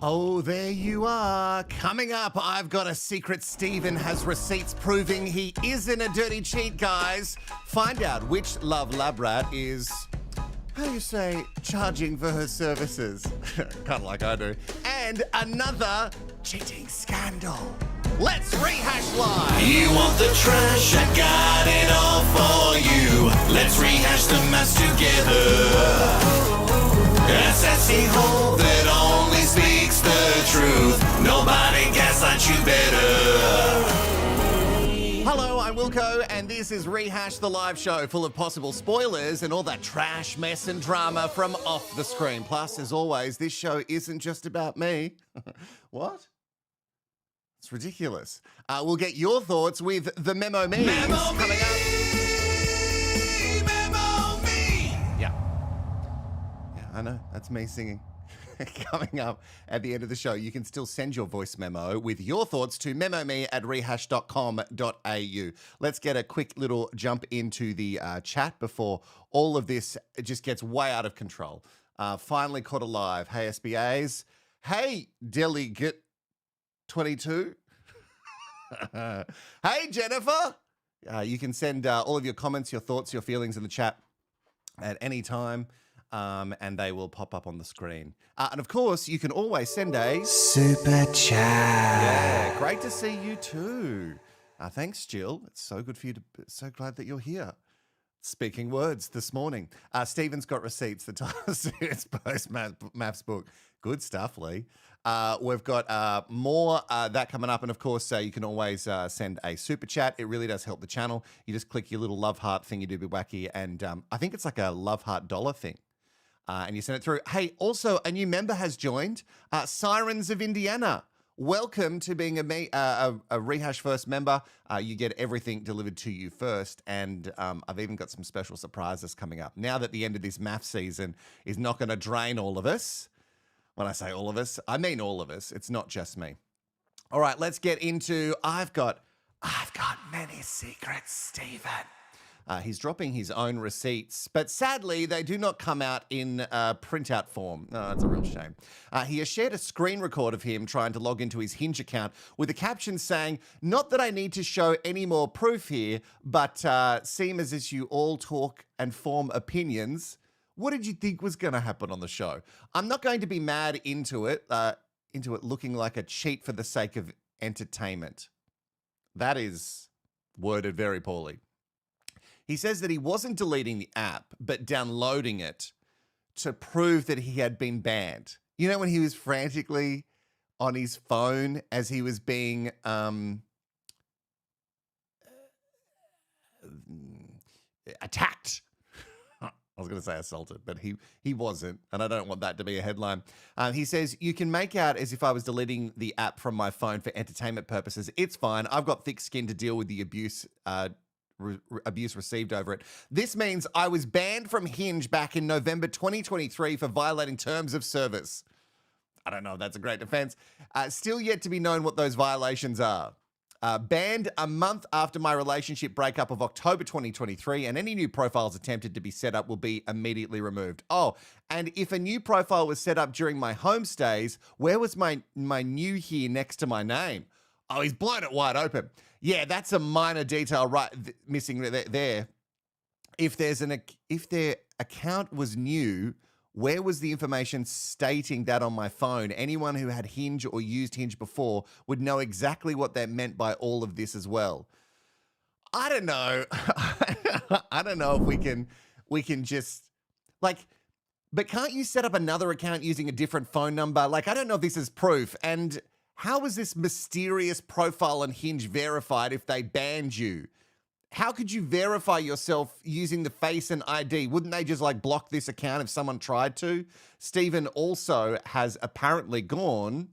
Oh, there you are. Coming up, I've got a secret Stephen has receipts proving he isn't a dirty cheat, guys. Find out which love lab rat is, how do you say, charging for her services. Kind of like I do. And another cheating scandal. Let's rehash live. You want the trash, I got it all for you. Let's rehash the MAFS together. A sassy hole that only speaks the truth. Nobody gaslights you better. Hello, I'm Wilko, and this is Rehash, the live show full of possible spoilers and all that trash, mess, and drama from off the screen. Plus, as always, this show isn't just about me. What? It's ridiculous. We'll get your thoughts with the Memo Memes coming up. Memo me! Yeah, I know. That's me singing. Coming up at the end of the show, you can still send your voice memo with your thoughts to memome@rehash.com.au. Let's get a quick little jump into the chat before all of this just gets way out of control. Finally caught alive. Hey, SBAs. Hey, Delegate 22. Hey, Jennifer. You can send all of your comments, your thoughts, your feelings in the chat at any time. And they will pop up on the screen. And of course, you can always send a super chat. Yeah, great to see you too. Thanks, Jill. It's so good for you so glad that you're here. Speaking words this morning. Stephen's got receipts. The title series post MAFS book. Good stuff, Lee. We've got more that coming up. And of course, you can always send a super chat. It really does help the channel. You just click your little love heart thing, you do be wacky. And I think it's like a love heart dollar thing. And you send it through. Hey, also, a new member has joined. Sirens of Indiana. Welcome to being a Rehash First member. You get everything delivered to you first. And I've even got some special surprises coming up. Now that the end of this MAFS season is not going to drain all of us. When I say all of us, I mean all of us. It's not just me. All right, let's get into I've got many secrets, Stephen. He's dropping his own receipts, but sadly, they do not come out in printout form. Oh, that's a real shame. He has shared a screen record of him trying to log into his HINGE account with a caption saying, "Not that I need to show any more proof here, but seem as you all talk and form opinions. What did you think was going to happen on the show? I'm not going to be mad into it looking like a cheat for the sake of entertainment." That is worded very poorly. He says that he wasn't deleting the app, but downloading it to prove that he had been banned. You know, when he was frantically on his phone as he was being attacked. I was going to say assaulted, but he wasn't, and I don't want that to be a headline. He says, "You can make out as if I was deleting the app from my phone for entertainment purposes. It's fine. I've got thick skin to deal with the abuse received over it. This means I was banned from HINGE back in November 2023 for violating terms of service." I don't know if that's a great defense. Still yet to be known what those violations are. Banned a month after my relationship breakup of October 2023, and any new profiles attempted to be set up will be immediately removed. Oh, and if a new profile was set up during my home stays, where was my new here next to my name? Oh, he's blown it wide open. Yeah, that's a minor detail missing there. If their account was new, where was the information stating that on my phone? Anyone who had HINGE or used HINGE before would know exactly what that meant by all of this as well. I don't know. I don't know if we can just but can't you set up another account using a different phone number? I don't know if this is proof. And how was this mysterious profile on HINGE verified if they banned you? How could you verify yourself using the face and ID? Wouldn't they just block this account if someone tried to? Stephen also has apparently gone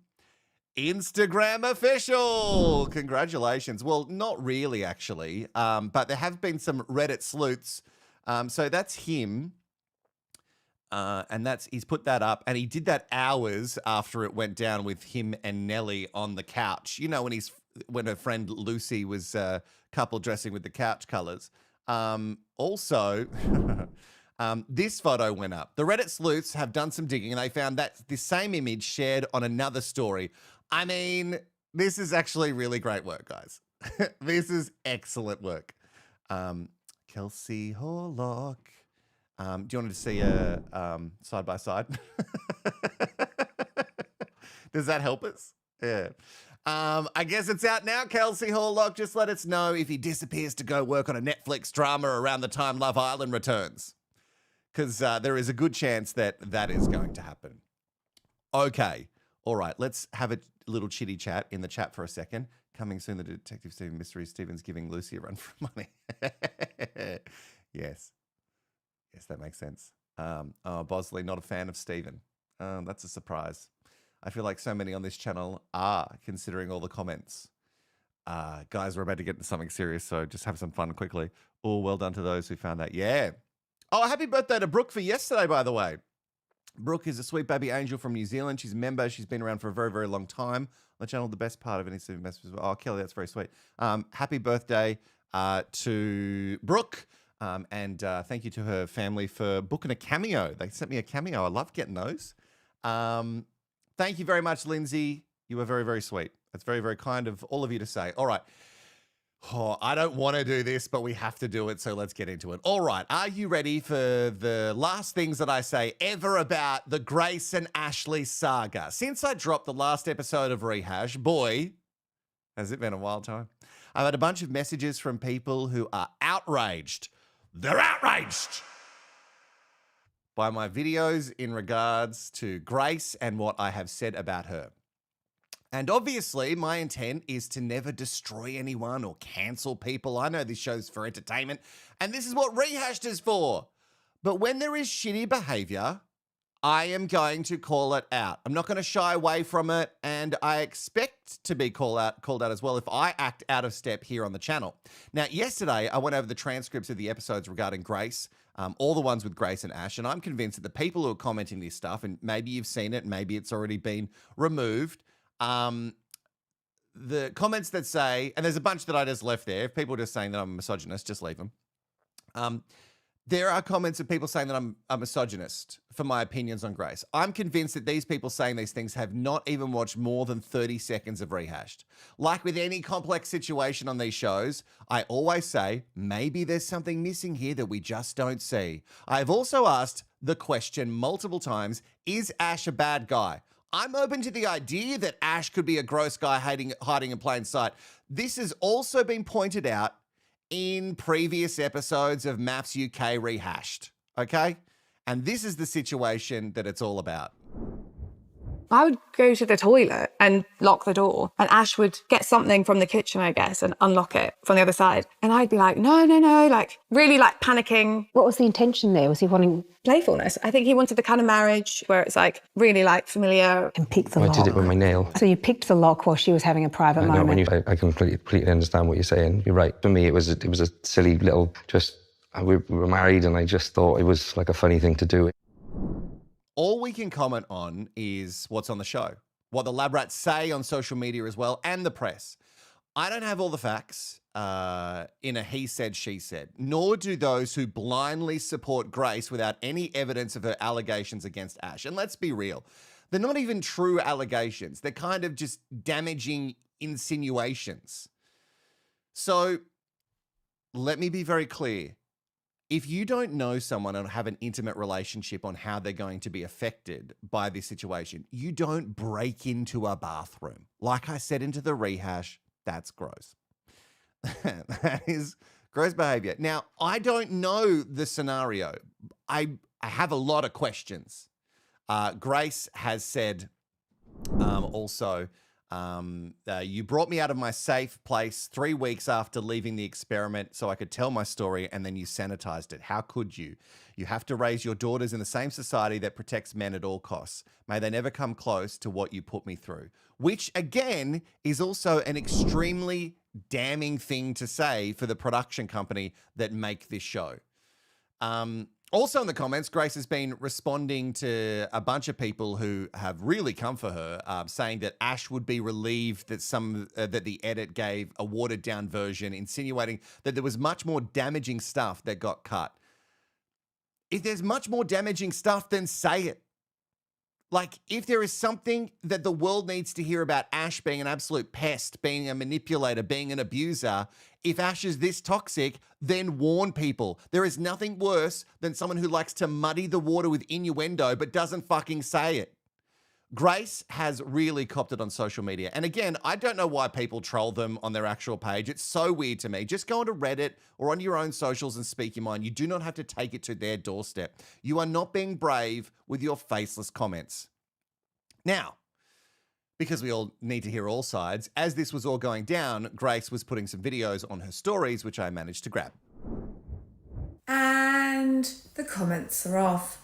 Instagram official. Congratulations. Well, not really actually, but there have been some Reddit sleuths. So that's him. And he's put that up, and he did that hours after it went down with him and Nelly on the couch. You know, when her friend Lucy was couple dressing with the couch colors. Also, This photo went up. The Reddit sleuths have done some digging and they found that the same image shared on another story. I mean, this is actually really great work, guys. This is excellent work. Kelsey Horlock. Do you want to see a side by side? Does that help us? Yeah. I guess it's out now, Kelsey Horlock. Just let us know if he disappears to go work on a Netflix drama around the time Love Island returns. Because there is a good chance that that is going to happen. Okay. All right. Let's have a little chitty chat in the chat for a second. Coming soon, the Detective Stephen Mystery. Stephen's giving Lucy a run for money. Yes. Yes, that makes sense. Bosley, not a fan of Stephen. That's a surprise. I feel like so many on this channel are, considering all the comments. Guys, we're about to get into something serious, so just have some fun quickly. Oh, well done to those who found that. Yeah. Oh, happy birthday to Brooke for yesterday, by the way. Brooke is a sweet baby angel from New Zealand. She's a member. She's been around for a very, very long time on the channel. The best part of any Stephen messages. Oh, Kelly, that's very sweet. Happy birthday to Brooke. And thank you to her family for booking a cameo. They sent me a cameo. I love getting those. Thank you very much, Lindsay. You were very, very sweet. That's very, very kind of all of you to say. All right. Oh, I don't want to do this, but we have to do it, so let's get into it. All right. Are you ready for the last things that I say ever about the Grace and Ashley saga? Since I dropped the last episode of Rehashed, boy, has it been a wild time. I've had a bunch of messages from people who are outraged. They're outraged by my videos in regards to Grace and what I have said about her. And obviously, my intent is to never destroy anyone or cancel people. I know this show's for entertainment, and this is what Rehashed is for. But when there is shitty behavior, I am going to call it out. I'm not going to shy away from it, and I expect to be called out as well if I act out of step here on the channel. Now, yesterday, I went over the transcripts of the episodes regarding Grace, all the ones with Grace and Ash, and I'm convinced that the people who are commenting this stuff, and maybe you've seen it, maybe it's already been removed, the comments that say, and there's a bunch that I just left there. If people are just saying that I'm a misogynist, just leave them. There are comments of people saying that I'm a misogynist for my opinions on Grace. I'm convinced that these people saying these things have not even watched more than 30 seconds of Rehashed. Like with any complex situation on these shows, I always say, maybe there's something missing here that we just don't see. I've also asked the question multiple times, is Ash a bad guy? I'm open to the idea that Ash could be a gross guy hiding in plain sight. This has also been pointed out in previous episodes of MAFS UK Rehashed, okay? And this is the situation that it's all about. I would go to the toilet and lock the door, and Ash would get something from the kitchen, I guess, and unlock it from the other side. And I'd be like, no, like really like panicking. What was the intention there? Was he wanting... Playfulness. I think he wanted the kind of marriage where it's like really like familiar. And pick the I lock. did it with my nail. So you picked the lock while she was having a private I know, moment. I completely understand what you're saying. You're right. For me, it was a silly little, we were married and I just thought it was like a funny thing to do. All we can comment on is what's on the show, what the lab rats say on social media as well, and the press. I don't have all the facts in a he said, she said, nor do those who blindly support Grace without any evidence of her allegations against Ash. And let's be real, they're not even true allegations. They're kind of just damaging insinuations. So let me be very clear. If you don't know someone and have an intimate relationship on how they're going to be affected by this situation, you don't break into a bathroom. Like I said into the rehash, that's gross. That is gross behavior. Now, I don't know the scenario. I have a lot of questions. Grace has said also, you brought me out of my safe place 3 weeks after leaving the experiment so I could tell my story, and then you sanitized it. How could you? You have to raise your daughters in the same society that protects men at all costs. May they never come close to what you put me through. Which, again, is also an extremely damning thing to say for the production company that make this show. Also in the comments, Grace has been responding to a bunch of people who have really come for her, saying that Ash would be relieved that that the edit gave a watered down version, insinuating that there was much more damaging stuff that got cut. if there's much more damaging stuff, then say it. Like, if there is something that the world needs to hear about Ash being an absolute pest, being a manipulator, being an abuser, if Ash is this toxic, then warn people. There is nothing worse than someone who likes to muddy the water with innuendo but doesn't fucking say it. Grace has really copped it on social media. And again, I don't know why people troll them on their actual page. It's so weird to me. Just go onto Reddit or on your own socials and speak your mind. You do not have to take it to their doorstep. You are not being brave with your faceless comments. Now, because we all need to hear all sides, as this was all going down, Grace was putting some videos on her stories, which I managed to grab. And the comments are off.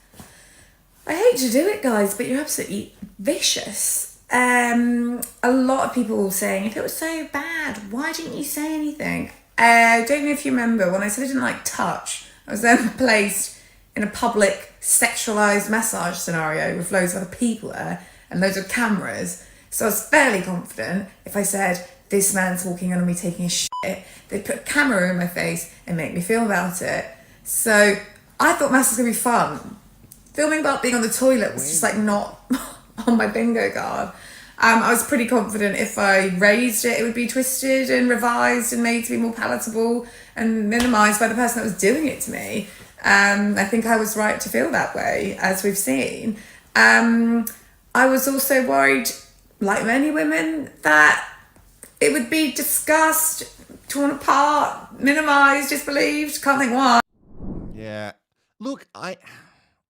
I hate to do it, guys, but you're absolutely vicious. A lot of people saying, if it was so bad, why didn't you say anything? I don't know if you remember when I said I didn't like touch. I was then placed in a public sexualised massage scenario with loads of other people there and loads of cameras. So I was fairly confident if I said, this man's walking on me taking a shit, they'd put a camera in my face and make me film about it. So I thought mass was going to be fun. Filming about being on the toilet was just like not on my bingo card. I was pretty confident if I raised it, it would be twisted and revised and made to be more palatable and minimised by the person that was doing it to me. I think I was right to feel that way, as we've seen. I was also worried, like many women, that it would be discussed, torn apart, minimised, disbelieved, can't think why. Yeah. Look,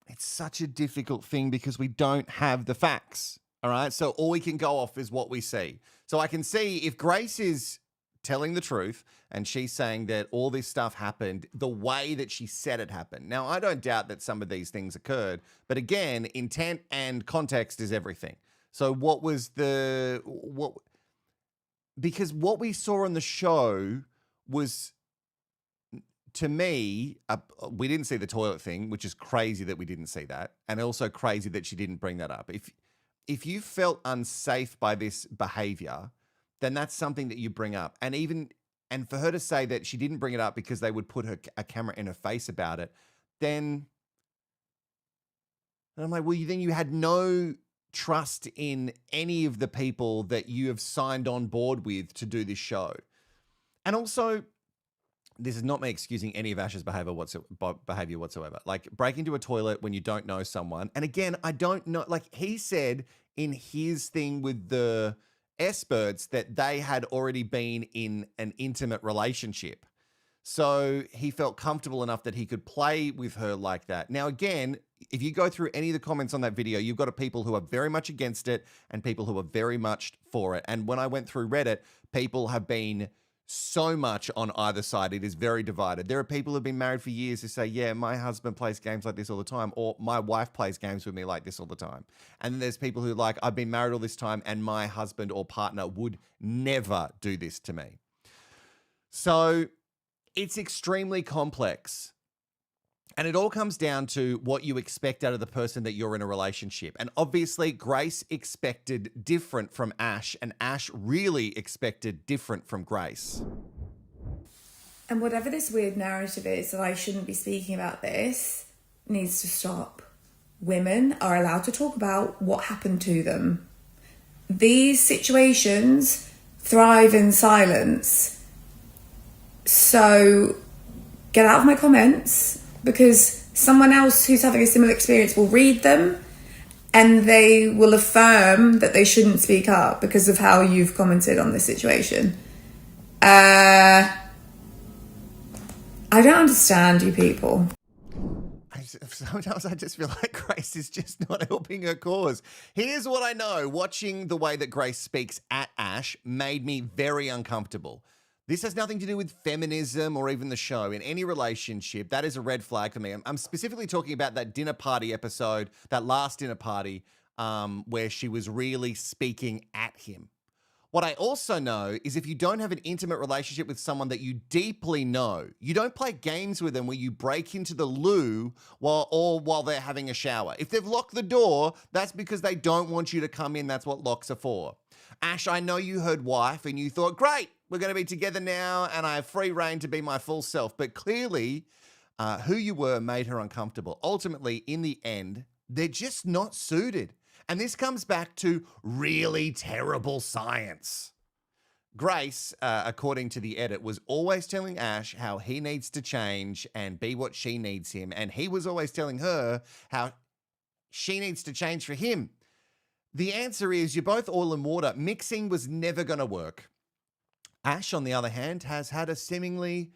it's such a difficult thing because we don't have the facts, all right? So all we can go off is what we see. So I can see if Grace is telling the truth and she's saying that all this stuff happened the way that she said it happened. Now, I don't doubt that some of these things occurred, but again, intent and context is everything. So because what we saw on the show was, to me, we didn't see the toilet thing, which is crazy that we didn't see that, and also crazy that she didn't bring that up. If you felt unsafe by this behavior, then that's something that you bring up. And for her to say that she didn't bring it up because they would put a camera in her face about it, then I'm like, well, then you had no trust in any of the people that you have signed on board with to do this show. And also, this is not me excusing any of Ash's behavior whatsoever. Like, break into a toilet when you don't know someone. And again, I don't know. Like, he said in his thing with the S-Birds that they had already been in an intimate relationship. So he felt comfortable enough that he could play with her like that. Now, again, if you go through any of the comments on that video, you've got people who are very much against it and people who are very much for it. And when I went through Reddit, people have been so much on either side. It is very divided. There are people who have been married for years who say, yeah, my husband plays games like this all the time, or my wife plays games with me like this all the time. And then there's people who like, I've been married all this time and my husband or partner would never do this to me. So it's extremely complex. And it all comes down to what you expect out of the person that you're in a relationship. And obviously, Grace expected different from Ash, and Ash really expected different from Grace. And whatever this weird narrative is that I shouldn't be speaking about this needs to stop. Women are allowed to talk about what happened to them. These situations thrive in silence. So get out of my comments, because someone else who's having a similar experience will read them and they will affirm that they shouldn't speak up because of how you've commented on this situation. I don't understand you people. Sometimes I just feel like Grace is just not helping her cause. Here's what I know. Watching the way that Grace speaks at Ash made me very uncomfortable. This has nothing to do with feminism or even the show. In any relationship, that is a red flag for me. I'm specifically talking about that dinner party episode, that last dinner party, where she was really speaking at him. What I also know is if you don't have an intimate relationship with someone that you deeply know, you don't play games with them where you break into the loo while they're having a shower. If they've locked the door, that's because they don't want you to come in. That's what locks are for. Ash, I know you heard wife and you thought, great, we're going to be together now and I have free reign to be my full self. But clearly, who you were made her uncomfortable. Ultimately, in the end, they're just not suited. And this comes back to really terrible science. Grace, according to the edit, was always telling Ash how he needs to change and be what she needs him. And he was always telling her how she needs to change for him. The answer is you're both oil and water. Mixing was never going to work. Ash, on the other hand, has had a seemingly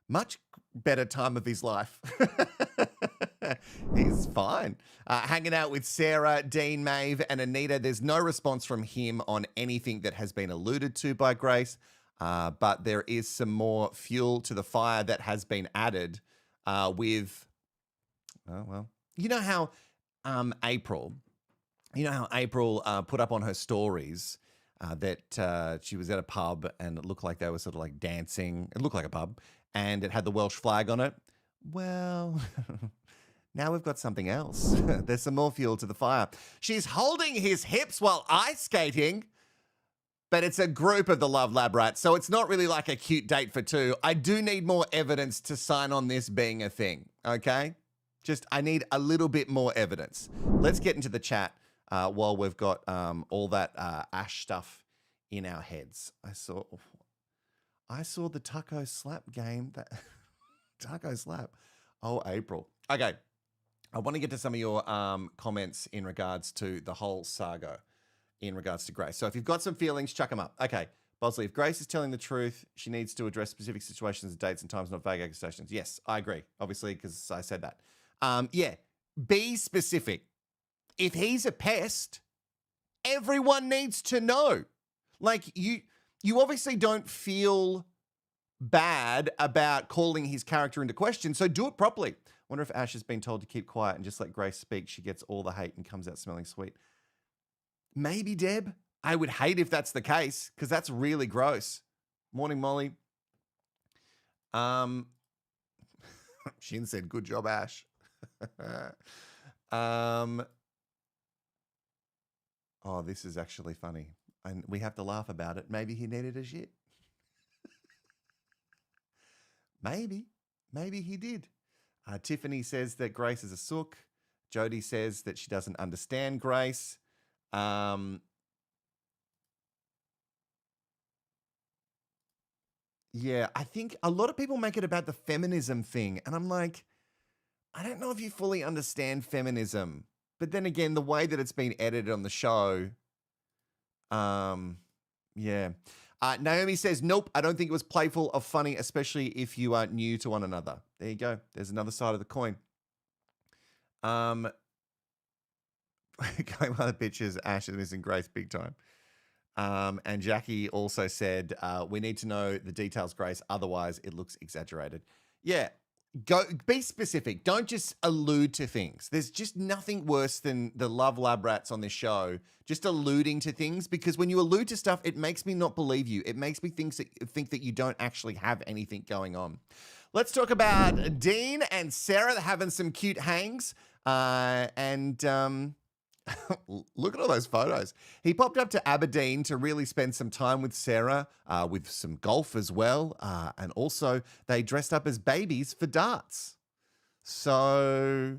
much better time of his life. He's fine. Hanging out with Sarah, Dean, Maeve, and Anita. There's no response from him on anything that has been alluded to by Grace, but there is some more fuel to the fire that has been added with, oh, well, you know how April put up on her stories that she was at a pub and it looked like they were sort of like dancing. It looked like a pub and it had the Welsh flag on it. Well, now we've got something else. There's some more fuel to the fire. She's holding his hips while ice skating, but it's a group of the Love Lab rats, so it's not really like a cute date for two. I do need more evidence to sign on this being a thing, okay? I need a little bit more evidence. Let's get into the chat while we've got all that Ash stuff in our heads. I saw the taco slap game. Taco slap. Oh, April. Okay. I want to get to some of your comments in regards to the whole saga, in regards to Grace. So if you've got some feelings, chuck them up. Okay. Bosley, if Grace is telling the truth, she needs to address specific situations, dates, and times, not vague accusations. Yes, I agree. Obviously, because I said that. Yeah. Be specific. If he's a pest, everyone needs to know. Like, you obviously don't feel bad about calling his character into question, so do it properly. Wonder if Ash has been told to keep quiet and just let Grace speak. She gets all the hate and comes out smelling sweet. Maybe, Deb. I would hate if that's the case because that's really gross. Morning, Molly. Shin said, good job, Ash. Oh, this is actually funny. And we have to laugh about it. Maybe he needed a shit. Maybe he did. Tiffany says that Grace is a sook. Jody says that she doesn't understand Grace. Yeah, I think a lot of people make it about the feminism thing. And I'm like, I don't know if you fully understand feminism. But then again, the way that it's been edited on the show, yeah. Naomi says, nope, I don't think it was playful or funny, especially if you are new to one another. There you go. There's another side of the coin. Going by the pictures, Ash is missing Grace big time. And Jackie also said, we need to know the details, Grace, otherwise it looks exaggerated. Yeah. Be specific. Don't just allude to things. There's just nothing worse than the Love Lab rats on this show just alluding to things, because when you allude to stuff, it makes me not believe you. It makes me think that you don't actually have anything going on. Let's talk about Dean and Sarah having some cute hangs. Look at all those photos. He popped up to Aberdeen to really spend some time with Sarah, with some golf as well. And also they dressed up as babies for darts. So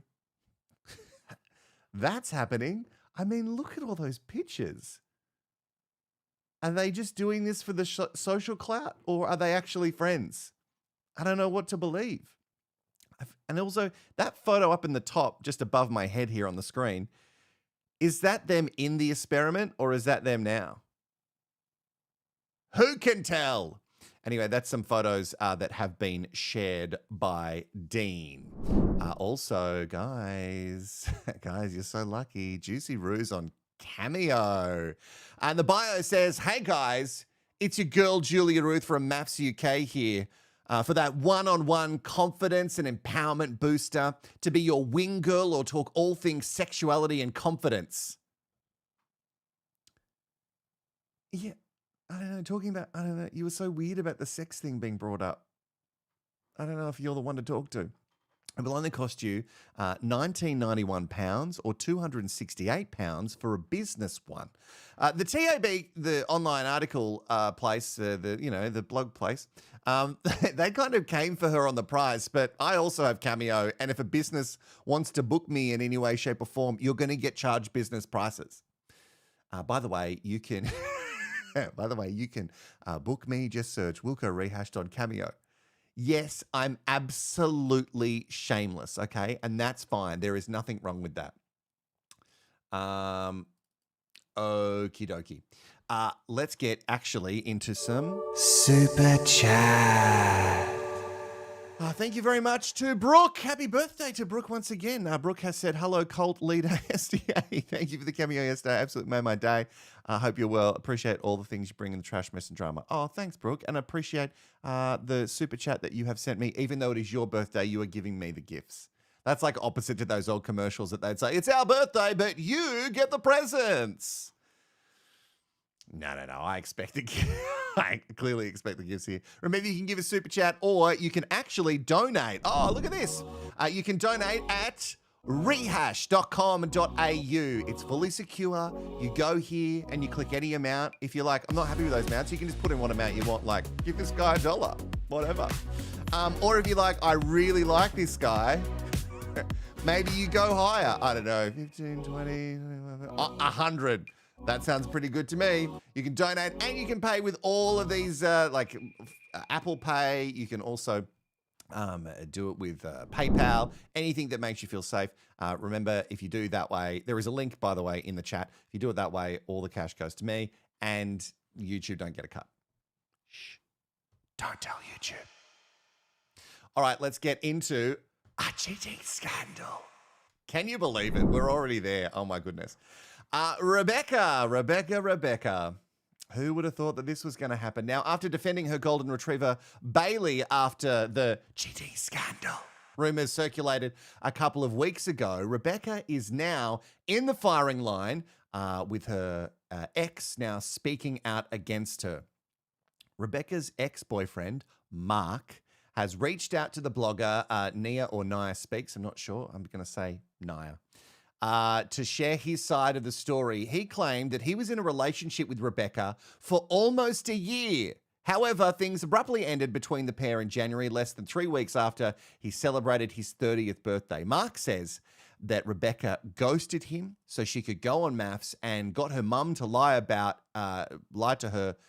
that's happening. I mean, look at all those pictures. Are they just doing this for the social clout, or are they actually friends? I don't know what to believe. And also that photo up in the top, just above my head here on the screen, is that them in the experiment or is that them now? Who can tell? Anyway, that's some photos that have been shared by Dean. Also, guys, you're so lucky. Juicy Ruse on Cameo. And the bio says, hey guys, it's your girl Julia Ruth from MAFS UK here. For that one-on-one confidence and empowerment booster, to be your wing girl or talk all things sexuality and confidence. Yeah, I don't know, you were so weird about the sex thing being brought up. I don't know if you're the one to talk to. It will only cost you £19.91 or £268 for a business one. The TAB, the online article place, the blog place, they kind of came for her on the price, but I also have Cameo, and if a business wants to book me in any way, shape, or form, you're going to get charged business prices. By the way, you can book me. Just search Wilko Rehashed on Cameo. Yes, I'm absolutely shameless, okay? And that's fine. There is nothing wrong with that. Okie dokie. Let's get actually into some super chat. Thank you very much to Brooke. Happy birthday to Brooke once again. Brooke has said, hello, cult leader SDA. Thank you for the cameo yesterday. Absolutely made my day. I hope you're well. Appreciate all the things you bring in the trash, mess, and drama. Oh, thanks, Brooke. And I appreciate the super chat that you have sent me. Even though it is your birthday, you are giving me the gifts. That's like opposite to those old commercials that they'd say, it's our birthday, but you get the presents. No. I expect the I clearly expect the gifts here. Remember, you can give a super chat or you can actually donate. Oh, look at this. You can donate at rehash.com.au. It's fully secure. You go here and you click any amount. If you're like, I'm not happy with those amounts, you can just put in what amount you want. Like, give this guy $1, whatever. Or if you're like, I really like this guy, maybe you go higher. I don't know, 15, 20, 100. That sounds pretty good to me. You can donate and you can pay with all of these, like Apple Pay. You can also do it with PayPal, anything that makes you feel safe. Remember, if you do that way, there is a link, by the way, in the chat. If you do it that way, all the cash goes to me and YouTube don't get a cut. Shh. Don't tell YouTube. All right, let's get into a cheating scandal. Can you believe it? We're already there. Oh, my goodness. Rebecca. Who would have thought that this was going to happen? Now, after defending her golden retriever, Bailey, after the cheating scandal rumors circulated a couple of weeks ago, Rebecca is now in the firing line with her ex now speaking out against her. Rebecca's ex-boyfriend, Mark, has reached out to the blogger Nia Speaks. I'm not sure. I'm going to say Nia. To share his side of the story. He claimed that he was in a relationship with Rebecca for almost a year. However, things abruptly ended between the pair in January, less than 3 weeks after he celebrated his 30th birthday. Mark says that Rebecca ghosted him so she could go on MAFS and got her mum to lie to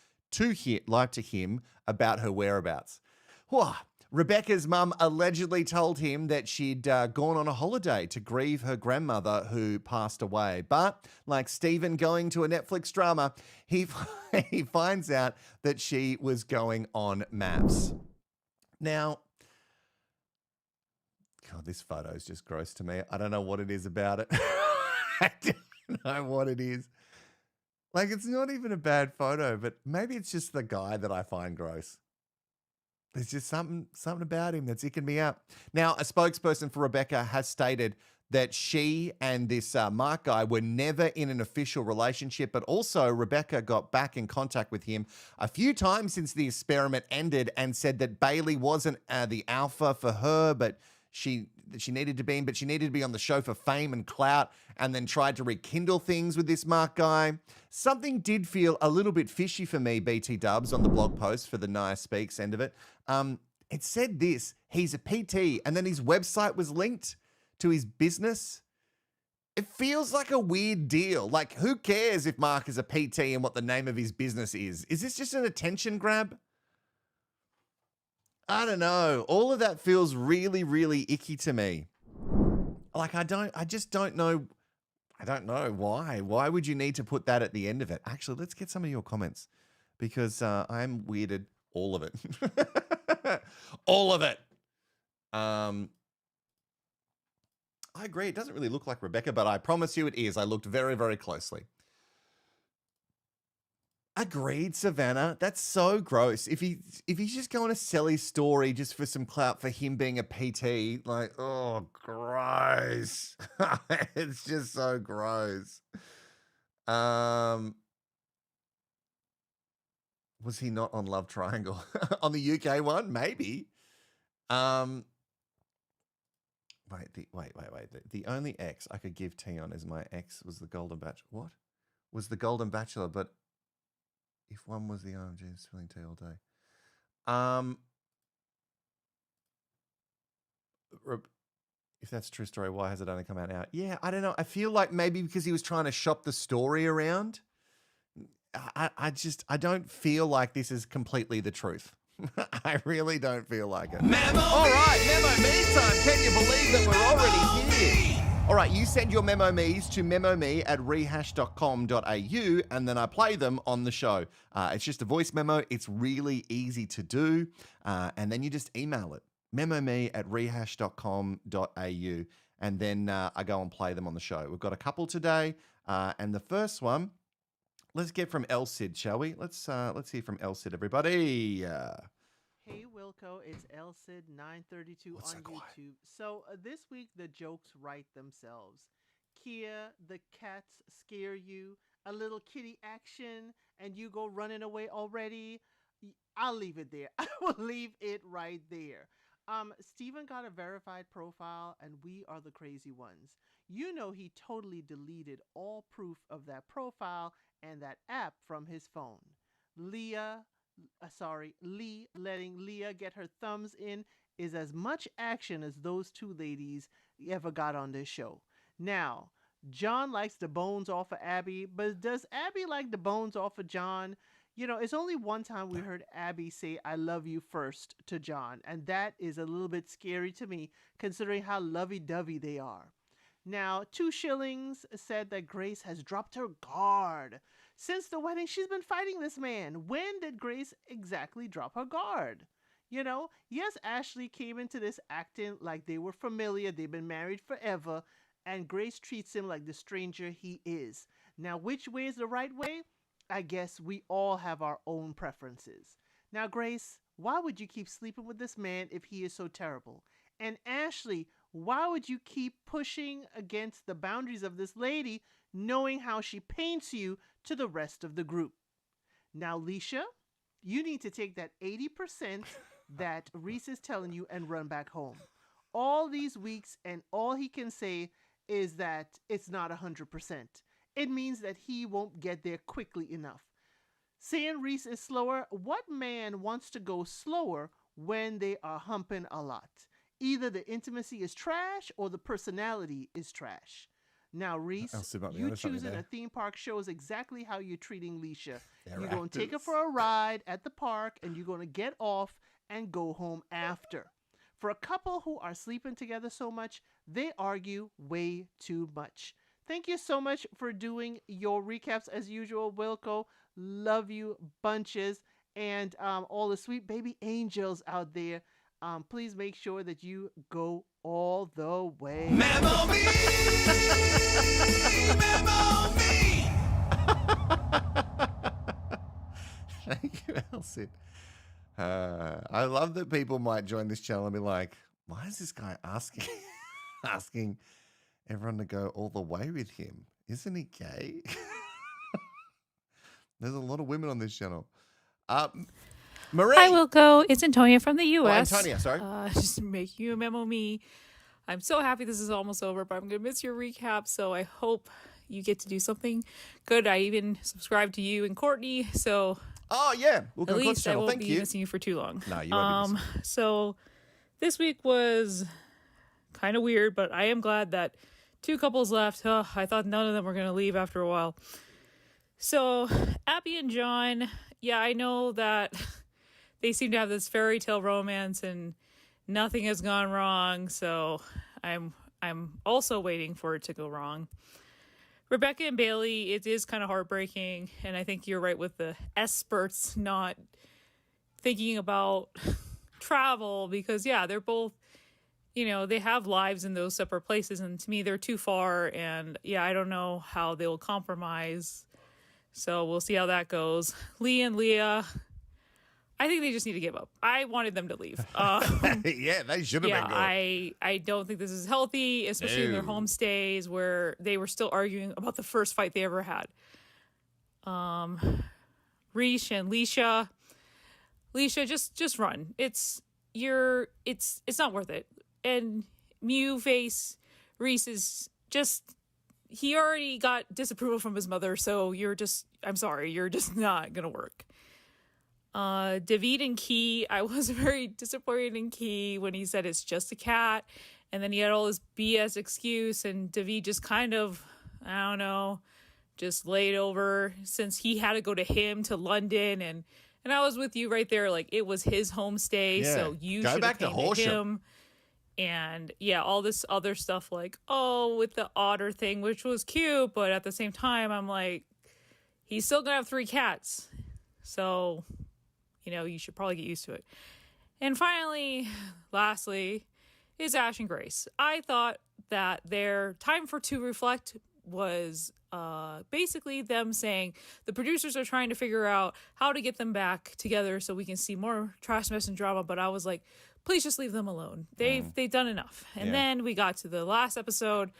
him about her whereabouts. Whoa. Rebecca's mum allegedly told him that she'd gone on a holiday to grieve her grandmother who passed away. But like Stephen going to a Netflix drama, he finds out that she was going on MAFS. Now, God, this photo is just gross to me. I don't know what it is about it. I don't know what it is. Like, it's not even a bad photo, but maybe it's just the guy that I find gross. There's just something about him that's icking me out. Now, a spokesperson for Rebecca has stated that she and this Mark guy were never in an official relationship, but also Rebecca got back in contact with him a few times since the experiment ended and said that Bailey wasn't the alpha for her, but she needed to be in, but she needed to be on the show for fame and clout, and then tried to rekindle things with this Mark guy. Something did feel a little bit fishy for me, BT Dubs, on the blog post for the Nia Speaks end of it. It said this, he's a PT, and then his website was linked to his business. It feels like a weird deal. Like, who cares if Mark is a PT and what the name of his business is? Is this just an attention grab? I don't know. All of that feels really, really icky to me. Like, I just don't know. I don't know why. Why would you need to put that at the end of it? Actually, let's get some of your comments because I'm weirded. All of it. All of it. I agree. It doesn't really look like Rebecca, but I promise you it is. I looked very, very closely. Agreed, Savannah. That's so gross. If he's just going to sell his story just for some clout for him being a PT, like, oh, gross. It's just so gross. Was he not on Love Triangle? On the UK one? Maybe. wait. The only X I could give Tion as my X was the Golden Bachelor. What? Was the Golden Bachelor, but if one was the OMG, spilling tea all day. If that's a true story, why has it only come out now? Yeah, I don't know. I feel like maybe because he was trying to shop the story around. I don't feel like this is completely the truth. I really don't feel like it. All right, Memo Me time. Can you believe that we're already here? All right, you send your Memo Me's to memome@rehashed.com.au and then I play them on the show. It's just a voice memo. It's really easy to do. And then you just email it, memome@rehashed.com.au, and then I go and play them on the show. We've got a couple today, and the first one, let's get from Elsid, shall we? Let's hear from Elsid, everybody. Hey Wilko, it's Elsid932 What's on so quiet? YouTube. So this week the jokes write themselves. Kia, the cats scare you. A little kitty action, and you go running away already. I'll leave it there. I will leave it right there. Steven got a verified profile, and we are the crazy ones. You know he totally deleted all proof of that profile and that app from his phone. Lee letting Leah get her thumbs in is as much action as those two ladies ever got on this show. Now, John likes the bones off of Abby, but does Abby like the bones off of John? You know, it's only one time we heard Abby say, "I love you" first to John, and that is a little bit scary to me, considering how lovey-dovey they are. Now, 2 Shillings said that Grace has dropped her guard. Since the wedding, she's been fighting this man. When did Grace exactly drop her guard? You know, yes, Ashley came into this acting like they were familiar, they've been married forever, and Grace treats him like the stranger he is. Now, which way is the right way? I guess we all have our own preferences. Now, Grace, why would you keep sleeping with this man if he is so terrible? And Ashley, why would you keep pushing against the boundaries of this lady, knowing how she paints you to the rest of the group? Now, Leisha, you need to take that 80% that Reese is telling you and run back home. All these weeks, and all he can say is that it's not 100%. It means that he won't get there quickly enough. Saying Reese is slower, what man wants to go slower when they are humping a lot? Either the intimacy is trash or the personality is trash. Now, Reese, you choosing a theme park shows exactly how you're treating Leisha. You're going to take her for a ride at the park, and you're going to get off and go home after. For a couple who are sleeping together so much, they argue way too much. Thank you so much for doing your recaps as usual, Wilko. Love you bunches. And all the sweet baby angels out there, please make sure that you go all the way. Memo me! Memo me! Thank you, Elsid. I love that people might join this channel and be like, why is this guy asking everyone to go all the way with him? Isn't he gay? There's a lot of women on this channel. Marie. Hi, Wilko. It's Antonia from the U.S. Oh, Antonia, sorry. Just to make you a memo me. I'm so happy this is almost over, but I'm going to miss your recap, so I hope you get to do something good. I even subscribed to you and Courtney, so Oh, yeah. We'll at go least I channel. won't Thank be you. missing you for too long. No, you won't be missing. So this week was kind of weird, but I am glad that 2 couples left. I thought none of them were going to leave after a while. So Abby and John, yeah, I know that they seem to have this fairy tale romance and nothing has gone wrong. So I'm also waiting for it to go wrong. Rebecca and Bailey, it is kind of heartbreaking. And I think you're right with the experts not thinking about travel because, yeah, they're both, you know, they have lives in those separate places. And to me, they're too far. And yeah, I don't know how they will compromise. So we'll see how that goes. Lee and Leah, I think they just need to give up. I wanted them to leave. Yeah, they should have been good. I don't think this is healthy, especially in their homestays where they were still arguing about the first fight they ever had. Reesh and Leisha, just run. It's not worth it. And Mew face Reese is just, he already got disapproval from his mother, so I'm sorry, you're just not gonna work. David and Key, I was very disappointed in Key when he said it's just a cat, and then he had all this BS excuse, and David just kind of, I don't know, just laid over since he had to go to him to London, and I was with you right there, like it was his homestay, so you should have paid him. And yeah, all this other stuff like, oh, with the otter thing, which was cute, but at the same time, I'm like, he's still gonna have 3 cats, so you should probably get used to it. And finally, lastly, is Ash and Grace. I thought that their time to reflect was basically them saying the producers are trying to figure out how to get them back together so we can see more trash mess and drama. But I was like, please just leave them alone. They've done enough. And then we got to the last episode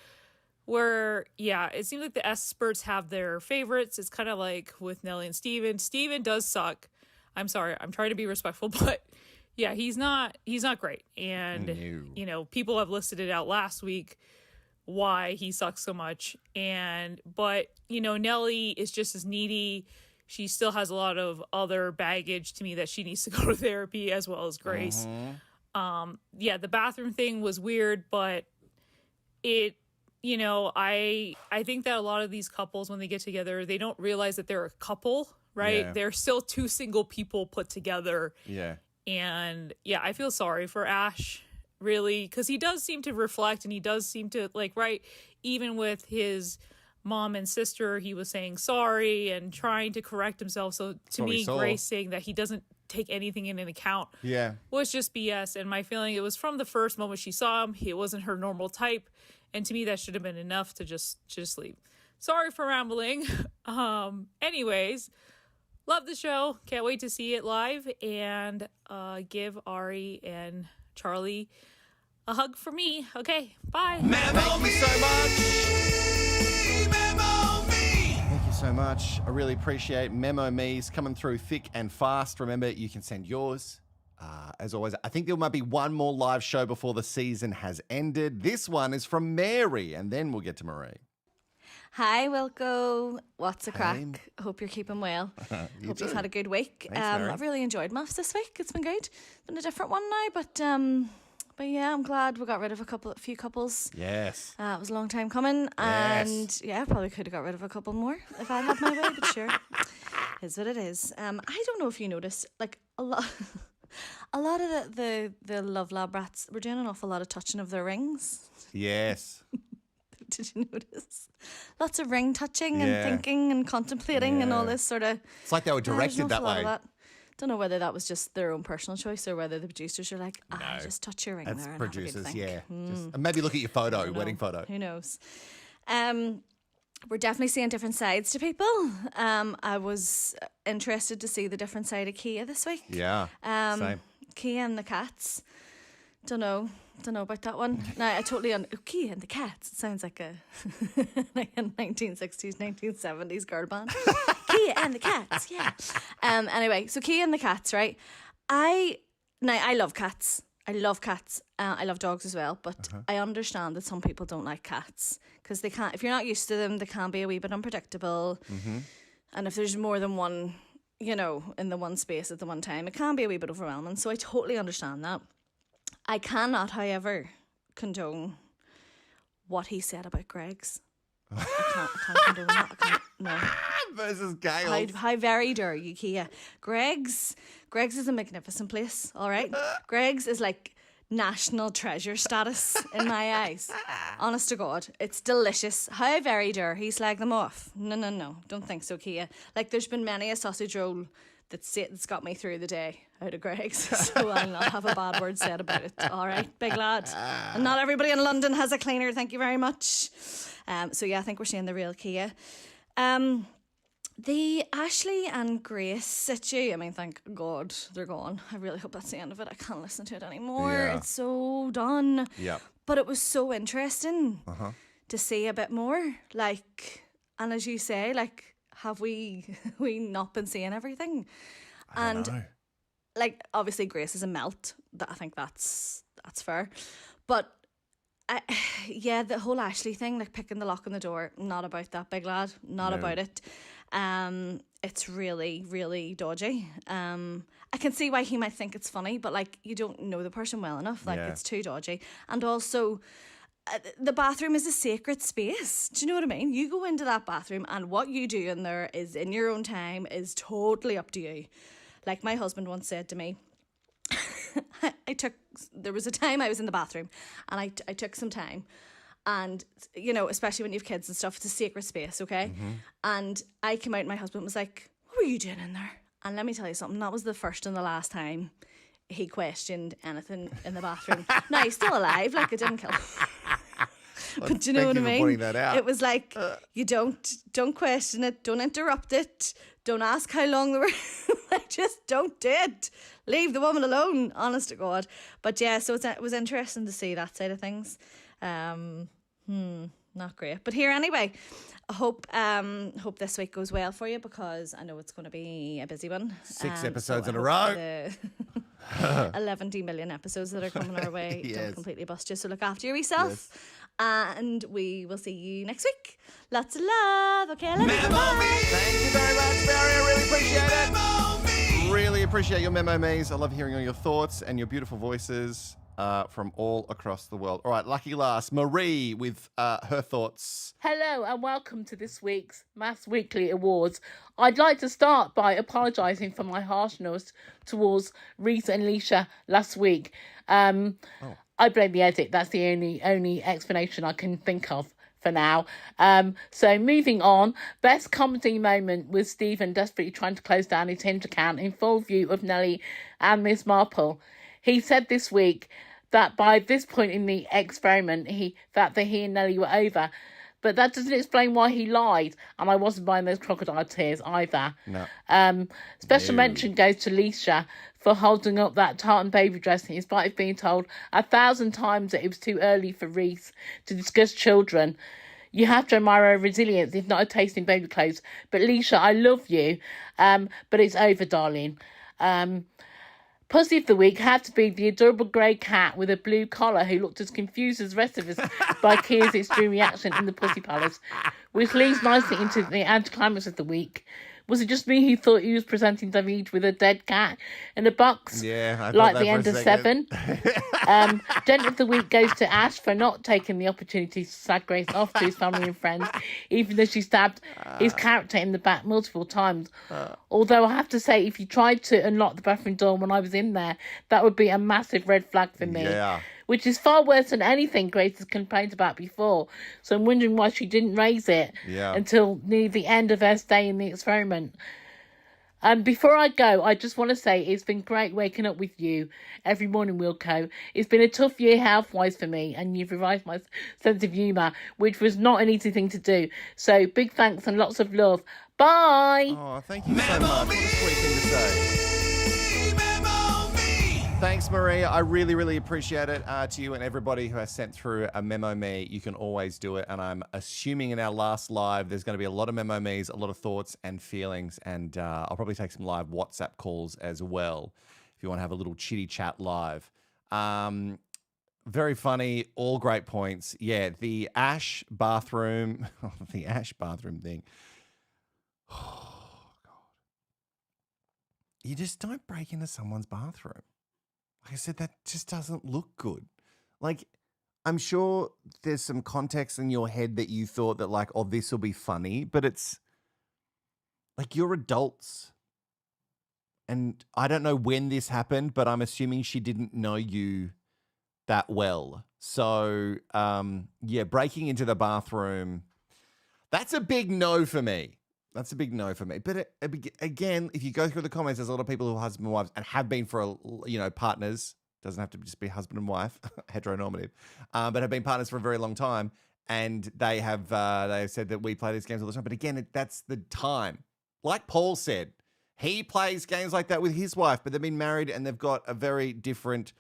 where, it seems like the experts have their favorites. It's kind of like with Nellie and Steven. Steven does suck. I'm sorry. I'm trying to be respectful, but yeah, he's not great. And, people have listed it out last week why he sucks so much. But Nellie is just as needy. She still has a lot of other baggage to me that she needs to go to therapy, as well as Grace. The bathroom thing was weird, but it, I think that a lot of these couples, when they get together, they don't realize that they're a couple, right? Yeah. They're still 2 single people put together. Yeah. And I feel sorry for Ash, really, because he does seem to reflect, and he does seem to, right, even with his mom and sister, he was saying sorry and trying to correct himself. So to me, Grace saying that he doesn't take anything in an account was just BS. And my feeling, it was from the first moment she saw him, it wasn't her normal type. And to me, that should have been enough to just leave. Sorry for rambling. Anyways, love the show. Can't wait to see it live. And give Ari and Charlie a hug for me. Okay, bye. Thank you so much. Memo me. Thank you so much. I really appreciate Memo Me's coming through thick and fast. Remember, you can send yours. As always, I think there might be one more live show before the season has ended. This one is from Mary, and then we'll get to Marie. Hi, Wilko. What's the crack? Hope you're keeping well. Hope you've had a good week. Thanks, I've really enjoyed MAFS this week. It's been good. It's been a different one now, but yeah, I'm glad we got rid of a few couples. Yes. It was a long time coming, and I probably could have got rid of a couple more if I had my way, but sure, is what it is. I don't know if you noticed, like a lot of the Love Lab rats were doing an awful lot of touching of their rings. Yes. Did you notice? Lots of ring touching and thinking and contemplating and all this sort of. It's like they were directed that way. Don't know whether that was just their own personal choice or whether the producers are like, just touch your ring That's there. producers, and have a good think. Just, and maybe look at your photo, wedding photo. Who knows? We're definitely seeing different sides to people. I was interested to see the different side of Kia this week. Yeah, same. Kia and the cats. Don't know about that one. No, I totally Kia and the cats. It sounds like a 1960s, 1970s girl band. Kia and the cats, yeah. Anyway, so Kia and the cats, right? I love cats. I love cats. I love dogs as well, but I understand that some people don't like cats because they can't. If you're not used to them, they can be a wee bit unpredictable. And if there's more than one, in the one space at the one time, it can be a wee bit overwhelming. So I totally understand that. I cannot, however, condone what he said about Greg's. I can't condone that. No. Versus Gail. How very dare you, Kia? Greg's is a magnificent place, all right? Greg's is like national treasure status in my eyes. Honest to God, it's delicious. How very dare he slag them off? No, don't think so, Kia. Like, there's been many a sausage roll that's got me through the day out of Greg's, so I'll not have a bad word said about it. All right, big lad. And not everybody in London has a cleaner, thank you very much. So yeah, I think we're seeing the real Kia. The Ashley and Grace situ, I mean, thank God they're gone. I really hope that's the end of it. I can't listen to it anymore. Yeah. It's so done. Yeah. But it was so interesting to see a bit more. Like, and as you say, like, have we not been seeing everything? I don't know. Like, obviously Grace is a melt. I think that's fair. But yeah, the whole Ashley thing, like picking the lock on the door, not about that, big lad, not about it. It's really, really dodgy. I can see why he might think it's funny, but like you don't know the person well enough. Like it's too dodgy. And also, the bathroom is a sacred space. Do you know what I mean? You go into that bathroom and what you do in there is in your own time is totally up to you. Like my husband once said to me, there was a time I was in the bathroom and I took some time, and you know, especially when you have kids and stuff, it's a sacred space, okay? And I came out and my husband was like, what were you doing in there? And let me tell you something, that was the first and the last time he questioned anything in the bathroom. Now he's still alive, like it didn't kill him. But do you know what I mean? Pointing that out. It was like, you don't question it, don't interrupt it, don't ask how long they were. Like, just don't do it. Leave the woman alone, honest to God. But yeah, so it was interesting to see that side of things. Not great. But here anyway, I hope this week goes well for you, because I know it's going to be a busy one. 6 episodes so in a row. The 11 million episodes that are coming our way don't completely bust you. So look after yourself. And we will see you next week. Lots of love. Okay, I love you. Thank you very much, Barry. I really appreciate it. Really appreciate your memo me's. I love hearing all your thoughts and your beautiful voices from all across the world. All right, lucky last, Marie with her thoughts. Hello and welcome to this week's MAFS Weekly Awards. I'd like to start by apologising for my harshness towards Reese and Leisha last week. I blame the edit. That's the only explanation I can think of for now. So moving on, best comedy moment was Stephen desperately trying to close down his Hinge account in full view of Nelly and Miss Marple. He said this week that by this point in the experiment, he and Nelly were over. But that doesn't explain why he lied, and I wasn't buying those crocodile tears either. No. Special mention goes to Leisha for holding up that tartan baby dress in spite of being told 1,000 times that it was too early for Reese to discuss children. You have to admire her resilience, if not a taste in baby clothes. But Leisha, I love you, but it's over, darling. Pussy of the week had to be the adorable grey cat with a blue collar who looked as confused as the rest of us by Kia's extreme reaction in the Pussy Palace, which leads nicely into the anticlimax of the week. Was it just me who thought he was presenting David with a dead cat in a box? Yeah, I thought like that the for a end of second. 7. Gent of the week goes to Ash for not taking the opportunity to slag Grace off to his family and friends, even though she stabbed his character in the back multiple times. Although I have to say, if you tried to unlock the bathroom door when I was in there, that would be a massive red flag for me. Yeah. Which is far worse than anything Grace has complained about before. So I'm wondering why she didn't raise it until near the end of her stay in the experiment. Before I go, I just want to say it's been great waking up with you every morning, Wilko. It's been a tough year health-wise for me, and you've revived my sense of humour, which was not an easy thing to do. So big thanks and lots of love. Bye! Oh, thank you so much. What a sweet thing to say. Thanks, Maria. I really, really appreciate it. To you and everybody who has sent through a memo me, you can always do it. And I'm assuming in our last live, there's going to be a lot of memo me's, a lot of thoughts and feelings. And I'll probably take some live WhatsApp calls as well if you want to have a little chitty chat live. Very funny, all great points. Yeah, the Ash bathroom, the Ash bathroom thing. Oh, God. You just don't break into someone's bathroom. Like I said, that just doesn't look good. Like, I'm sure there's some context in your head that you thought that like, oh, this will be funny, but it's like you're adults. And I don't know when this happened, but I'm assuming she didn't know you that well. So, yeah, breaking into the bathroom, that's a big no for me. That's a big no for me. But again, if you go through the comments, there's a lot of people who are husband and wives and have been for, partners. Doesn't have to just be husband and wife, heteronormative, but have been partners for a very long time. And they have said that we play these games all the time. But again, that's the time. Like Paul said, he plays games like that with his wife, but they've been married and they've got a very different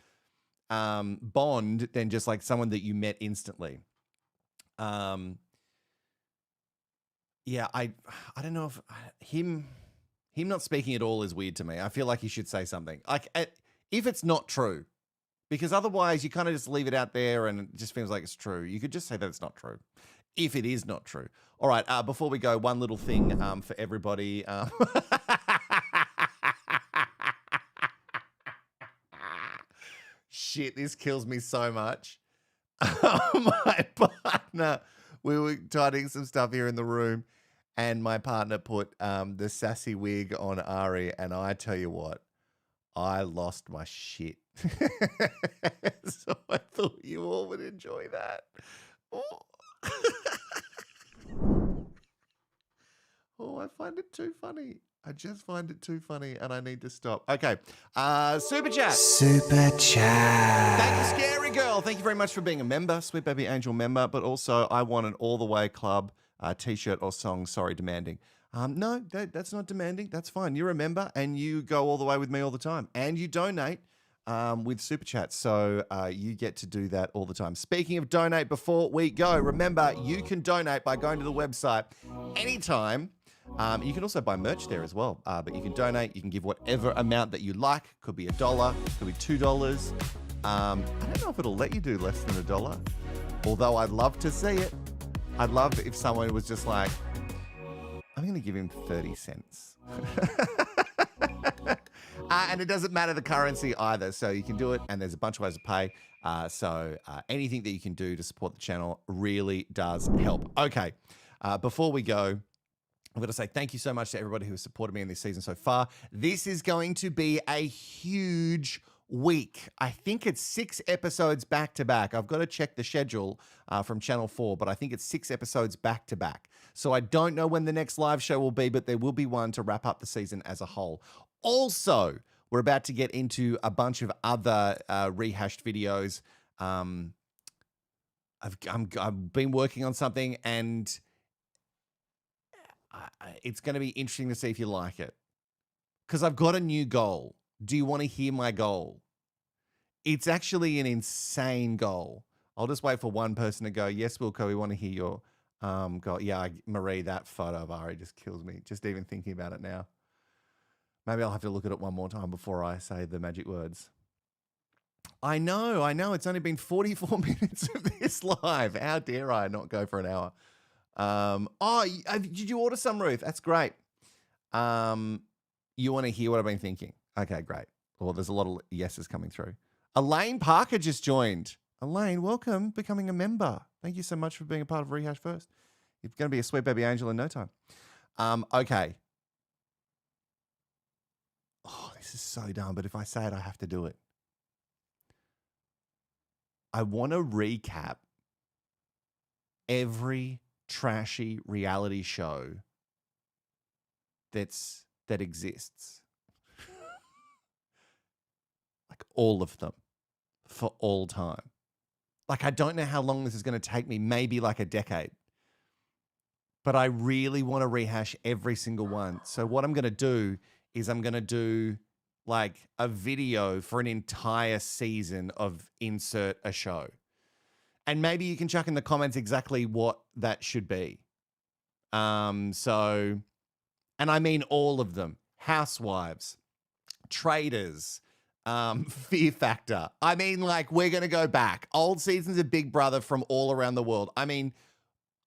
bond than just like someone that you met instantly. Yeah, I don't know if him not speaking at all is weird to me. I feel like he should say something. Like if it's not true, Because otherwise you kind of just leave it out there and it just feels like it's true. You could just say that it's not true, if it is not true. All right, before we go, one little thing for everybody. Shit, this kills me so much. My partner, we were tidying some stuff here in the room, and my partner put the sassy wig on Ari, and I tell you what, I lost my shit. So I thought you all would enjoy that. Oh. Oh, I find it too funny. I just find it too funny and I need to stop. Okay. Super chat. Super chat. Thank you, Scary Girl. Thank you very much for being a member, Sweet Baby Angel member, but also I want an All the Way Club t-shirt or song. Sorry, demanding. No, that's not demanding. That's fine. You're a member and you go all the way with me all the time. And you donate with Super Chat. So you get to do that all the time. Speaking of donate, before we go, remember you can donate by going to the website anytime. You can also buy merch there as well. But you can donate. You can give whatever amount that you like. Could be $1. Could be $2. I don't know if it'll let you do less than $1. Although I'd love to see it. I'd love if someone was just like, I'm going to give him 30 cents. And it doesn't matter the currency either. So you can do it. And there's a bunch of ways to pay. So anything that you can do to support the channel really does help. Okay. Before we go, I'm going to say thank you so much to everybody who has supported me in this season so far. This is going to be a huge week. I think it's 6 episodes back to back. I've got to check the schedule from Channel 4, but I think it's 6 episodes back to back. So I don't know when the next live show will be, but there will be one to wrap up the season as a whole. Also, we're about to get into a bunch of other rehashed videos. I've been working on something and it's going to be interesting to see if you like it. Because I've got a new goal. Do you want to hear my goal? It's actually an insane goal. I'll just wait for one person to go, yes, Wilko, we want to hear your goal. Yeah, Marie, that photo of Ari just kills me. Just even thinking about it now. Maybe I'll have to look at it one more time before I say the magic words. I know. It's only been 44 minutes of this live. How dare I not go for an hour? Did you order some, Ruth? That's great. You want to hear what I've been thinking? Okay, great. Well, there's a lot of yeses coming through. Elaine Parker just joined. Elaine, welcome, becoming a member. Thank you so much for being a part of Rehash First. You're going to be a sweet baby angel in no time. Okay. Oh, this is so dumb, but if I say it, I have to do it. I want to recap every trashy reality show that exists. Like all of them for all time. Like I don't know how long this is going to take me, maybe like a decade. But I really want to rehash every single one. So what I'm going to do is I'm going to do like a video for an entire season of insert a show. And maybe you can chuck in the comments exactly what that should be. And I mean all of them. Housewives, Traders, Fear Factor. I mean, like, we're going to go back. Old seasons of Big Brother from all around the world. I mean,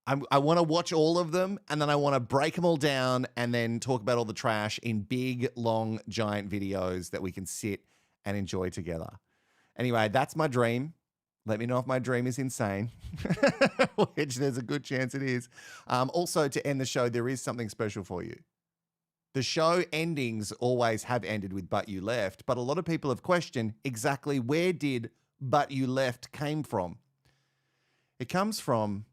I want to watch all of them, and then I want to break them all down and then talk about all the trash in big, long, giant videos that we can sit and enjoy together. Anyway, that's my dream. Let me know if my dream is insane, which there's a good chance it is. Also, to end the show, there is something special for you. The show endings always have ended with But You Left, but a lot of people have questioned exactly where did But You Left came from. It comes from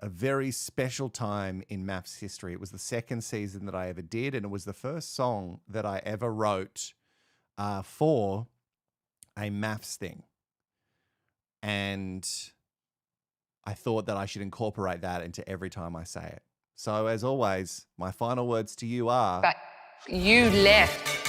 a very special time in MAFS history. It was the second season that I ever did, and it was the first song that I ever wrote for a MAFS thing. And I thought that I should incorporate that into every time I say it. So as always, my final words to you are... But you left.